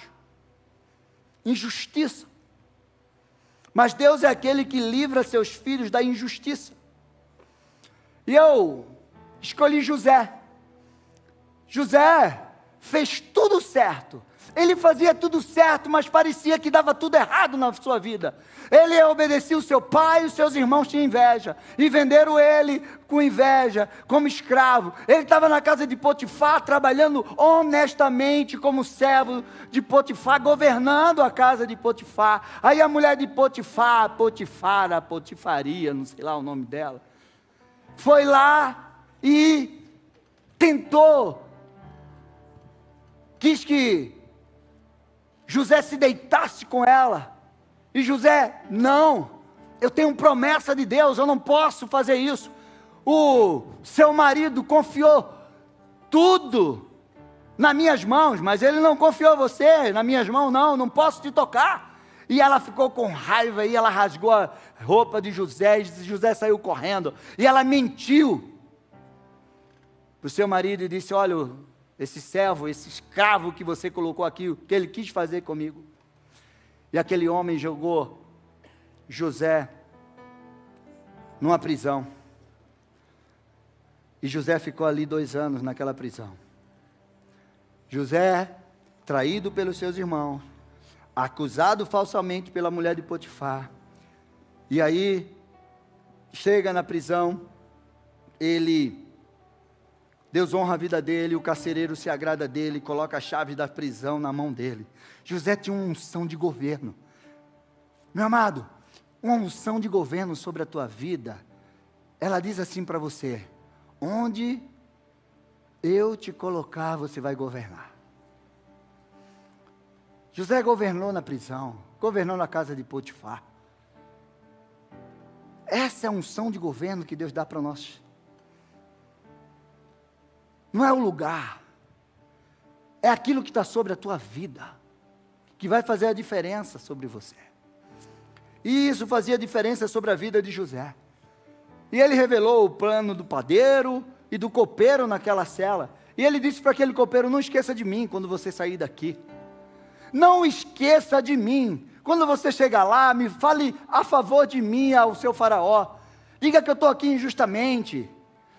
Injustiça. Mas Deus é aquele que livra seus filhos da injustiça. E eu escolhi José. José fez tudo certo. Ele fazia tudo certo, mas parecia que dava tudo errado na sua vida. Ele obedecia o seu pai, os seus irmãos tinham inveja, e venderam ele com inveja, como escravo. Ele estava na casa de Potifar, trabalhando honestamente como servo de Potifar, governando a casa de Potifar. Aí a mulher de Potifar, Potifaria, não sei lá o nome dela, foi lá e quis que José se deitasse com ela, e José, não, eu tenho promessa de Deus, eu não posso fazer isso. O seu marido confiou tudo nas minhas mãos, mas ele não confiou você nas minhas mãos, não posso te tocar. E ela ficou com raiva, e ela rasgou a roupa de José, e José saiu correndo, e ela mentiu para o seu marido, e disse, olha, esse servo, esse escravo que você colocou aqui, o que ele quis fazer comigo. E aquele homem jogou José numa prisão. E José ficou ali 2 anos naquela prisão. José, traído pelos seus irmãos, acusado falsamente pela mulher de Potifar. E aí, chega na prisão, Deus honra a vida dele, o carcereiro se agrada dele, coloca a chave da prisão na mão dele. José tinha uma unção de governo. Meu amado, uma unção de governo sobre a tua vida, ela diz assim para você, onde eu te colocar, você vai governar. José governou na prisão, governou na casa de Potifar. Essa é a unção de governo que Deus dá para nós. Não é o lugar, é aquilo que está sobre a tua vida, que vai fazer a diferença sobre você. E isso fazia diferença sobre a vida de José. E ele revelou o plano do padeiro e do copeiro naquela cela. E ele disse para aquele copeiro, não esqueça de mim quando você sair daqui. Não esqueça de mim. Quando você chegar lá, me fale a favor de mim ao seu faraó. Diga que eu estou aqui injustamente.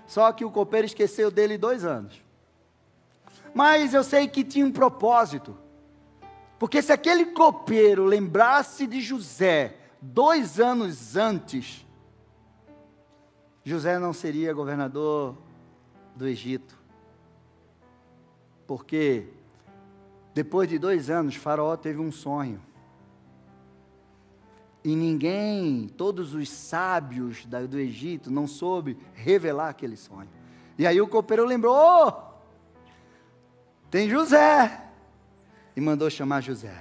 Só que o copeiro esqueceu dele 2 anos. Mas eu sei que tinha um propósito. Porque se aquele copeiro lembrasse de José 2 anos antes, José não seria governador do Egito. Porque depois de 2 anos, Faraó teve um sonho. E ninguém, todos os sábios do Egito, não soube revelar aquele sonho. E aí o copeiro lembrou, tem José, e mandou chamar José.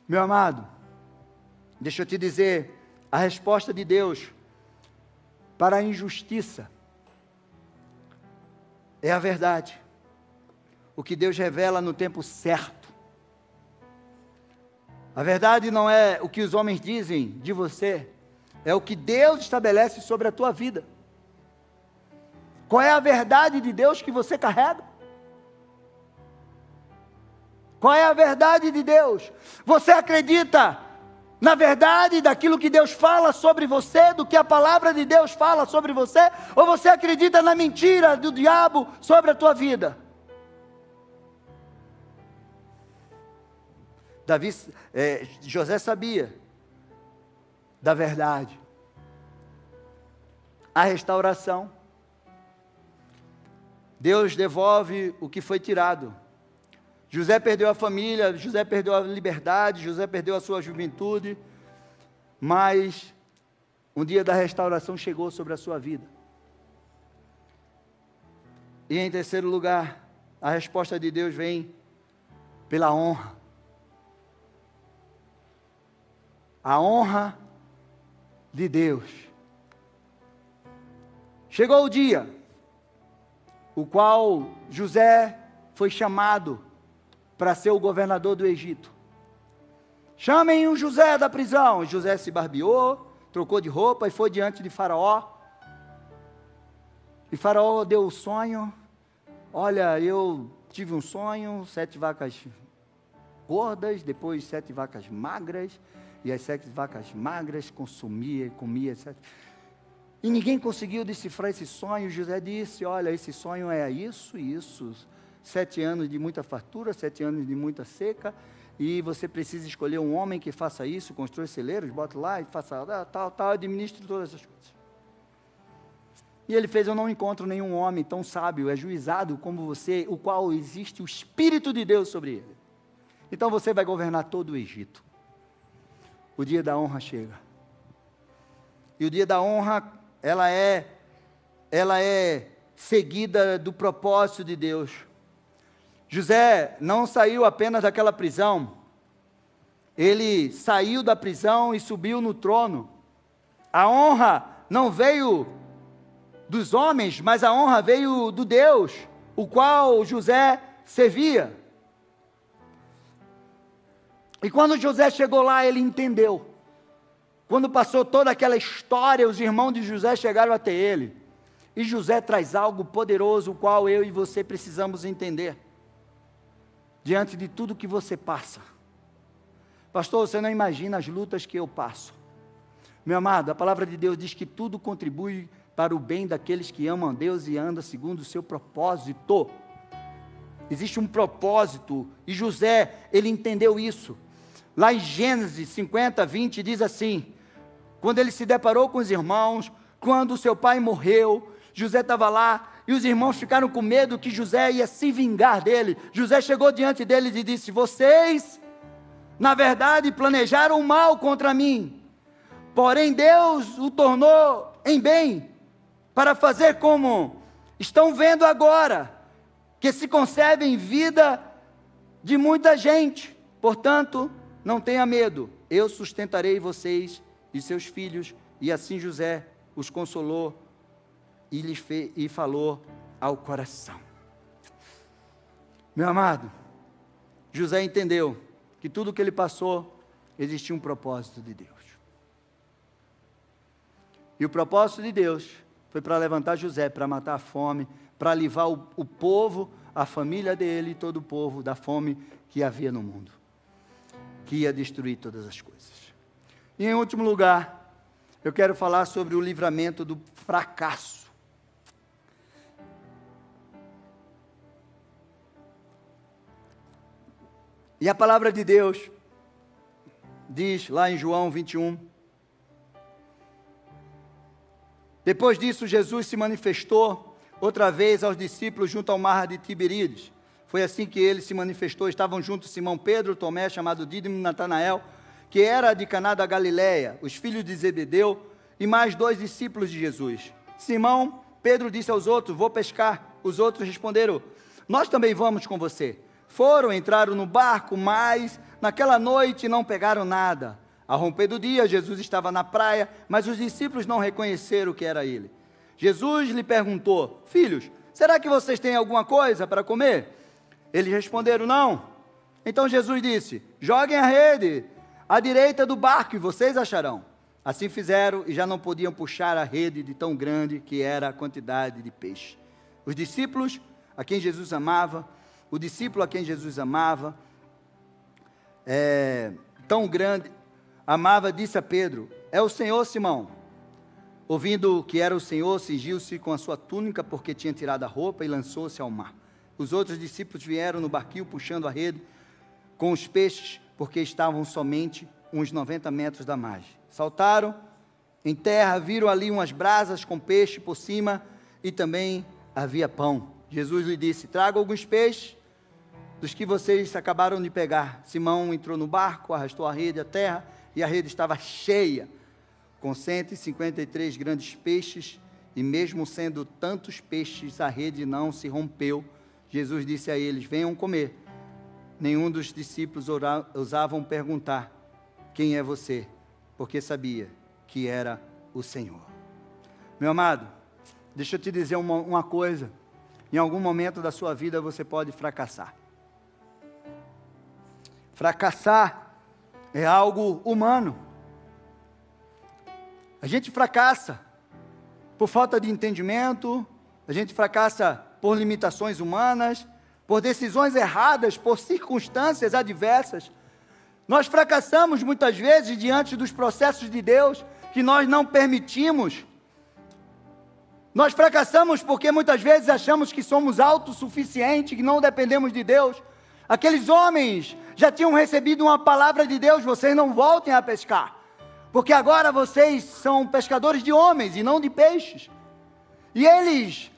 Meu amado, deixa eu te dizer, a resposta de Deus para a injustiça é a verdade. O que Deus revela no tempo certo. A verdade não é o que os homens dizem de você, é o que Deus estabelece sobre a tua vida. Qual é a verdade de Deus que você carrega? Qual é a verdade de Deus? Você acredita na verdade daquilo que Deus fala sobre você, do que a palavra de Deus fala sobre você? Ou você acredita na mentira do diabo sobre a tua vida? José sabia da verdade. A restauração. Deus devolve o que foi tirado. José perdeu a família, José perdeu a liberdade, José perdeu a sua juventude, mas um dia da restauração chegou sobre a sua vida. E em terceiro lugar, a resposta de Deus vem pela honra. A honra de Deus. Chegou o dia, o qual José foi chamado para ser o governador do Egito. Chamem o José da prisão. José se barbeou, trocou de roupa e foi diante de Faraó. E Faraó deu o sonho. Olha, eu tive um sonho, 7 vacas gordas, depois 7 vacas magras, e as 7 vacas magras comia 7. E ninguém conseguiu decifrar esse sonho. José disse, olha, esse sonho é isso e isso. 7 anos de muita fartura, 7 anos de muita seca, e você precisa escolher um homem que faça isso, constrói celeiros, bota lá e faça tal, administre todas essas coisas. E ele fez, eu não encontro nenhum homem tão sábio, ajuizado como você, o qual existe o Espírito de Deus sobre ele. Então você vai governar todo o Egito. O dia da honra chega. E o dia da honra, ela é seguida do propósito de Deus. José não saiu apenas daquela prisão, ele saiu da prisão e subiu no trono. A honra não veio dos homens, mas a honra veio do Deus, o qual José servia. E quando José chegou lá, ele entendeu. Quando passou toda aquela história, os irmãos de José chegaram até ele. E José traz algo poderoso, o qual eu e você precisamos entender. Diante de tudo que você passa. Pastor, você não imagina as lutas que eu passo. Meu amado, a palavra de Deus diz que tudo contribui para o bem daqueles que amam a Deus e andam segundo o seu propósito. Existe um propósito, e José, ele entendeu isso. Lá em Gênesis 50, 20, diz assim, quando ele se deparou com os irmãos, quando seu pai morreu, José estava lá, e os irmãos ficaram com medo que José ia se vingar dele. José chegou diante deles e disse, vocês, na verdade, planejaram mal contra mim, porém Deus o tornou em bem, para fazer como estão vendo agora, que se conserve em vida de muita gente. Portanto, não tenha medo, eu sustentarei vocês e seus filhos. E assim José os consolou e falou ao coração. Meu amado, José entendeu que tudo que ele passou, existia um propósito de Deus. E o propósito de Deus foi para levantar José, para matar a fome, para livrar o povo, a família dele e todo o povo da fome que havia no mundo, que ia destruir todas as coisas. E em último lugar, eu quero falar sobre o livramento do fracasso. E a palavra de Deus diz lá em João 21, depois disso Jesus se manifestou outra vez aos discípulos junto ao mar de Tiberíades. Foi assim que ele se manifestou. Estavam juntos Simão Pedro, Tomé, chamado Dídimo, Natanael, que era de Caná da Galileia, os filhos de Zebedeu, e mais 2 discípulos de Jesus. Simão Pedro disse aos outros, vou pescar. Os outros responderam, nós também vamos com você. Foram, entraram no barco, mas naquela noite não pegaram nada. Ao romper do dia, Jesus estava na praia, mas os discípulos não reconheceram que era ele. Jesus lhe perguntou, filhos, será que vocês têm alguma coisa para comer? Eles responderam, não. Então Jesus disse, joguem a rede à direita do barco e vocês acharão. Assim fizeram e já não podiam puxar a rede de tão grande que era a quantidade de peixe. Os discípulos a quem Jesus amava, tão grande, amava, disse a Pedro, é o Senhor, Simão. Ouvindo que era o Senhor, cingiu-se com a sua túnica, porque tinha tirado a roupa, e lançou-se ao mar. Os outros discípulos vieram no barquinho, puxando a rede com os peixes, porque estavam somente uns 90 metros da margem. Saltaram em terra, viram ali umas brasas com peixe por cima e também havia pão. Jesus lhe disse: traga alguns peixes dos que vocês acabaram de pegar. Simão entrou no barco, arrastou a rede à terra e a rede estava cheia, com 153 grandes peixes, e mesmo sendo tantos peixes, a rede não se rompeu. Jesus disse a eles: venham comer. Nenhum dos discípulos ousavam perguntar: quem é você? Porque sabia que era o Senhor. Meu amado, deixa eu te dizer uma coisa. Em algum momento da sua vida você pode fracassar. Fracassar é algo humano. A gente fracassa por falta de entendimento, a gente fracassa por limitações humanas, por decisões erradas, por circunstâncias adversas. Nós fracassamos muitas vezes diante dos processos de Deus que nós não permitimos. Nós fracassamos porque muitas vezes achamos que somos autossuficientes, que não dependemos de Deus. Aqueles homens já tinham recebido uma palavra de Deus: vocês não voltem a pescar, porque agora vocês são pescadores de homens e não de peixes. E eles,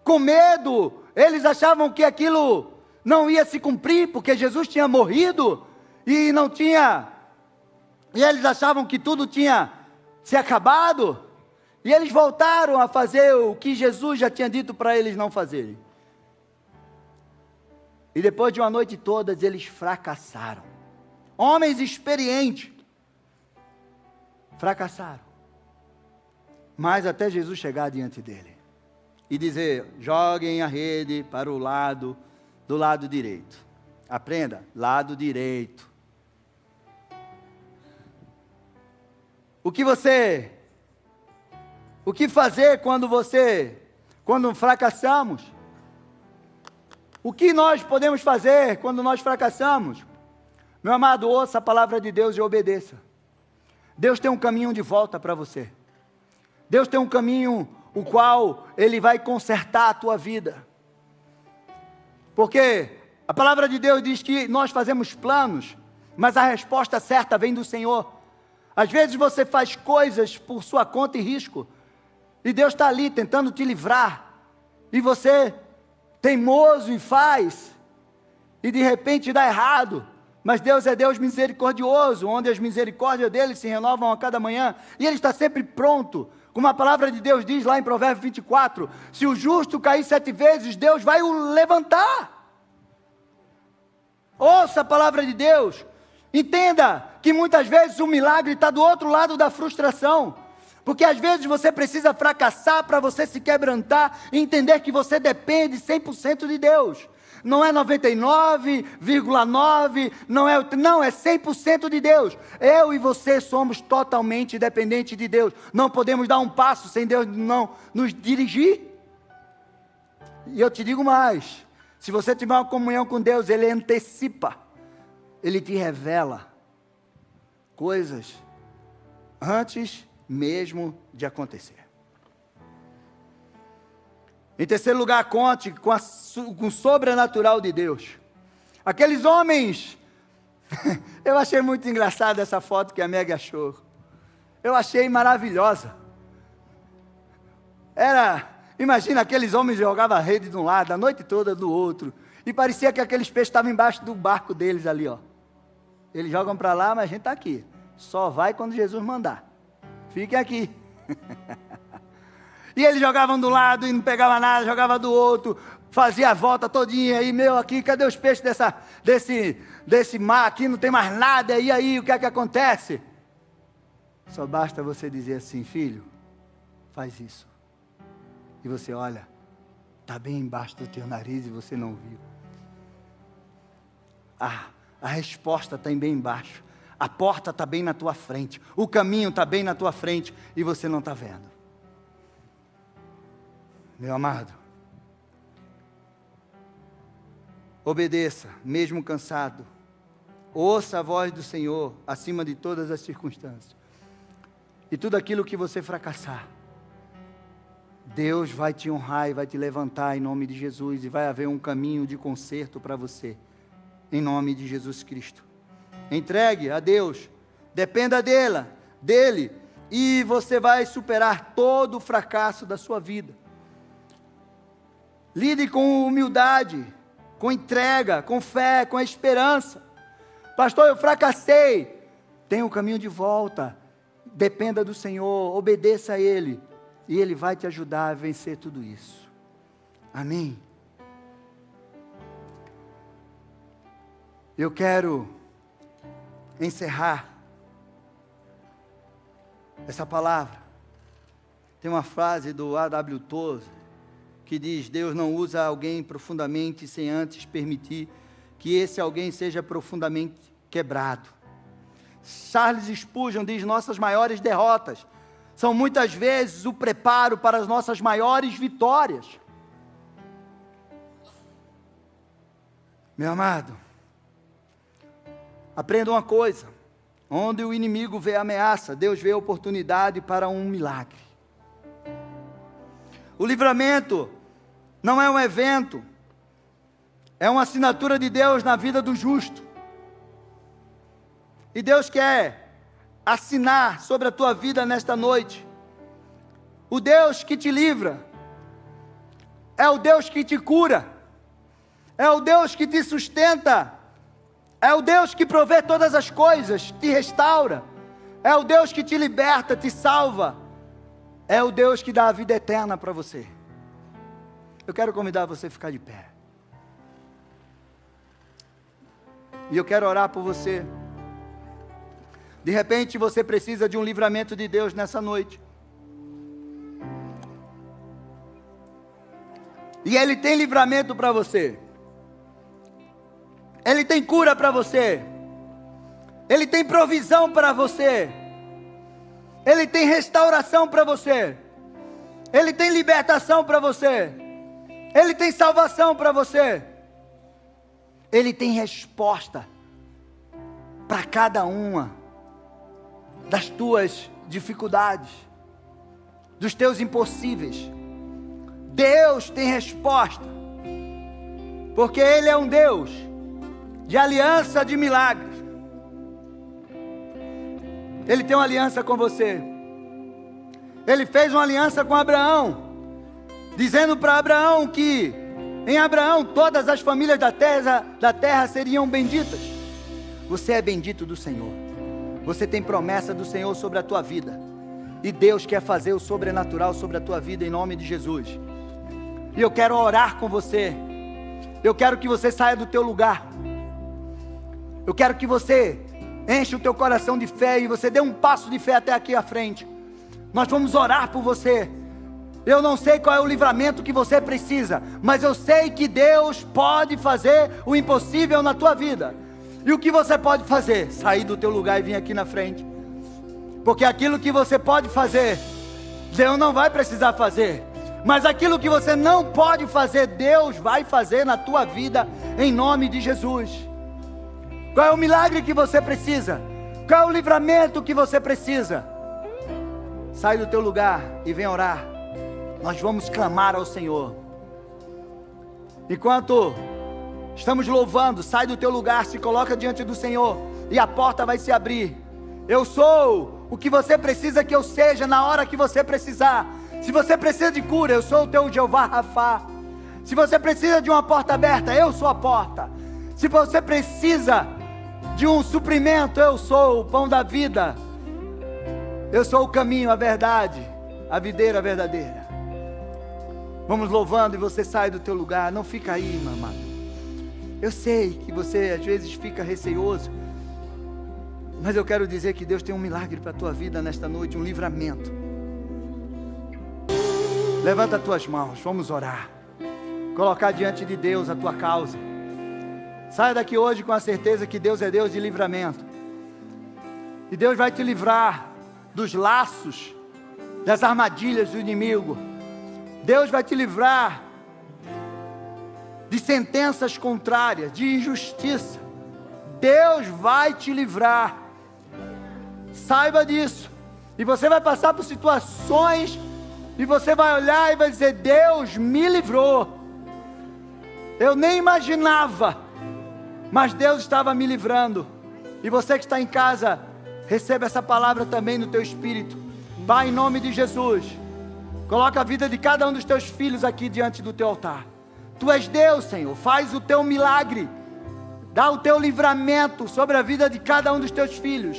com medo, eles achavam que aquilo não ia se cumprir, porque Jesus tinha morrido e não tinha, e eles achavam que tudo tinha se acabado, e eles voltaram a fazer o que Jesus já tinha dito para eles não fazerem. E depois de uma noite toda, eles fracassaram. Homens experientes fracassaram. Mas até Jesus chegar diante dele e dizer: joguem a rede para o lado, do lado direito. Aprenda, lado direito. O que fazer quando fracassamos? O que nós podemos fazer quando nós fracassamos? Meu amado, ouça a palavra de Deus e obedeça. Deus tem um caminho de volta para você. Deus tem um caminho o qual Ele vai consertar a tua vida. Porque a palavra de Deus diz que nós fazemos planos, mas a resposta certa vem do Senhor. Às vezes você faz coisas por sua conta e risco, e Deus está ali tentando te livrar, e você, teimoso, e faz, e de repente dá errado. Mas Deus é Deus misericordioso, onde as misericórdias dele se renovam a cada manhã, e Ele está sempre pronto. Como a palavra de Deus diz lá em Provérbios 24, se o justo cair 7 vezes, Deus vai o levantar. Ouça a palavra de Deus. Entenda que muitas vezes o milagre está do outro lado da frustração, porque às vezes você precisa fracassar para você se quebrantar e entender que você depende 100% de Deus. Não é 99,9, não é 100% de Deus. Eu e você somos totalmente dependentes de Deus. Não podemos dar um passo sem Deus não nos dirigir. E eu te digo mais, se você tiver uma comunhão com Deus, Ele antecipa, Ele te revela coisas antes mesmo de acontecer. Em terceiro lugar, conte com o sobrenatural de Deus. Aqueles homens, eu achei muito engraçada essa foto que a Meg achou. Eu achei maravilhosa. Imagina, aqueles homens jogavam a rede de um lado, a noite toda do outro, e parecia que aqueles peixes estavam embaixo do barco deles ali, ó. Eles jogam para lá, mas a gente está aqui. Só vai quando Jesus mandar. Fique aqui. E eles jogavam do lado e não pegava nada, jogava do outro, fazia a volta todinha, e aqui, cadê os peixes desse mar aqui, não tem mais nada, e aí, o que é que acontece? Só basta você dizer assim: filho, faz isso. E você olha, está bem embaixo do teu nariz e você não viu. A resposta está bem embaixo, a porta está bem na tua frente, o caminho está bem na tua frente, e você não está vendo. Meu amado, obedeça, mesmo cansado. Ouça a voz do Senhor acima de todas as circunstâncias. E tudo aquilo que você fracassar, Deus vai te honrar e vai te levantar em nome de Jesus. E vai haver um caminho de conserto para você, em nome de Jesus Cristo. Entregue a Deus. Dependa dele. E você vai superar todo o fracasso da sua vida. Lide com humildade, com entrega, com fé, com esperança. Pastor, eu fracassei. Tem um caminho de volta. Dependa do Senhor, obedeça a Ele. E Ele vai te ajudar a vencer tudo isso. Amém. Eu quero encerrar essa palavra. Tem uma frase do A.W. Tozer que diz: Deus não usa alguém profundamente sem antes permitir que esse alguém seja profundamente quebrado. Charles Spurgeon diz: nossas maiores derrotas são muitas vezes o preparo para as nossas maiores vitórias. Meu amado, aprenda uma coisa: onde o inimigo vê ameaça, Deus vê oportunidade para um milagre. O livramento não é um evento, é uma assinatura de Deus na vida do justo. E Deus quer assinar sobre a tua vida nesta noite. O Deus que te livra é o Deus que te cura, é o Deus que te sustenta, é o Deus que provê todas as coisas, te restaura, é o Deus que te liberta, te salva, é o Deus que dá a vida eterna para você. Eu quero convidar você a ficar de pé. E eu quero orar por você. De repente você precisa de um livramento de Deus nessa noite. E Ele tem livramento para você. Ele tem cura para você. Ele tem provisão para você. Ele tem restauração para você. Ele tem libertação para você. Ele tem salvação para você. Ele tem resposta para cada uma das tuas dificuldades, dos teus impossíveis. Deus tem resposta, porque Ele é um Deus de aliança de milagres. Ele tem uma aliança com você. Ele fez uma aliança com Abraão, dizendo para Abraão que em Abraão todas as famílias da terra seriam benditas. Você é bendito do Senhor. Você tem promessa do Senhor sobre a tua vida. E Deus quer fazer o sobrenatural sobre a tua vida em nome de Jesus. E eu quero orar com você. Eu quero que você saia do teu lugar. Eu quero que você enche o teu coração de fé e você dê um passo de fé até aqui à frente. Nós vamos orar por você. Eu não sei qual é o livramento que você precisa, mas eu sei que Deus pode fazer o impossível na tua vida. E o que você pode fazer? Sair do teu lugar e vir aqui na frente. Porque aquilo que você pode fazer, Deus não vai precisar fazer. Mas aquilo que você não pode fazer, Deus vai fazer na tua vida, em nome de Jesus. Qual é o milagre que você precisa? Qual é o livramento que você precisa? Sai do teu lugar e vem orar. Nós vamos clamar ao Senhor. Enquanto estamos louvando, sai do teu lugar, se coloca diante do Senhor e a porta vai se abrir. Eu sou o que você precisa que eu seja na hora que você precisar. Se você precisa de cura, eu sou o teu Jeová Rafá. Se você precisa de uma porta aberta, eu sou a porta. Se você precisa de um suprimento, eu sou o pão da vida. Eu sou o caminho, a verdade, a videira verdadeira. Vamos louvando e você sai do teu lugar. Não fica aí, meu amado. Eu sei que você às vezes fica receoso, mas eu quero dizer que Deus tem um milagre para a tua vida nesta noite, um livramento. Levanta as tuas mãos, vamos orar. Colocar diante de Deus a tua causa. Saia daqui hoje com a certeza que Deus é Deus de livramento. E Deus vai te livrar dos laços, das armadilhas do inimigo. Deus vai te livrar de sentenças contrárias, de injustiça. Deus vai te livrar. Saiba disso. E você vai passar por situações e você vai olhar e vai dizer: Deus me livrou. Eu nem imaginava, mas Deus estava me livrando. E você que está em casa, receba essa palavra também no teu espírito. Pai, em nome de Jesus, coloca a vida de cada um dos teus filhos aqui diante do teu altar. Tu és Deus, Senhor, faz o teu milagre, dá o teu livramento sobre a vida de cada um dos teus filhos.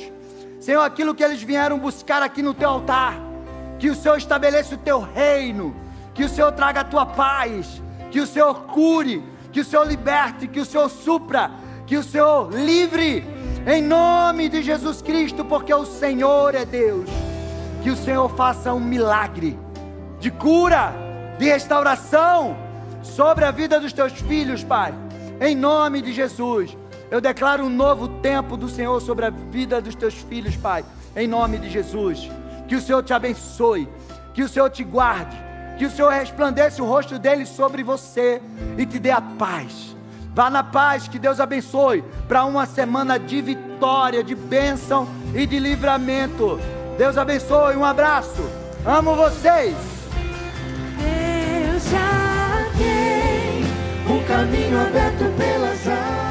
Senhor, aquilo que eles vieram buscar aqui no teu altar, que o Senhor estabeleça o teu reino, que o Senhor traga a tua paz, que o Senhor cure, que o Senhor liberte, que o Senhor supra, que o Senhor livre, em nome de Jesus Cristo, porque o Senhor é Deus. Que o Senhor faça um milagre de cura, de restauração sobre a vida dos teus filhos, Pai, em nome de Jesus. Eu declaro um novo tempo do Senhor sobre a vida dos teus filhos, Pai, em nome de Jesus. Que o Senhor te abençoe, que o Senhor te guarde, que o Senhor resplandeça o rosto dele sobre você e te dê a paz. Vá na paz, que Deus abençoe para uma semana de vitória, de bênção e de livramento. Deus abençoe, um abraço, amo vocês. Deus já tem um caminho aberto pelas águas.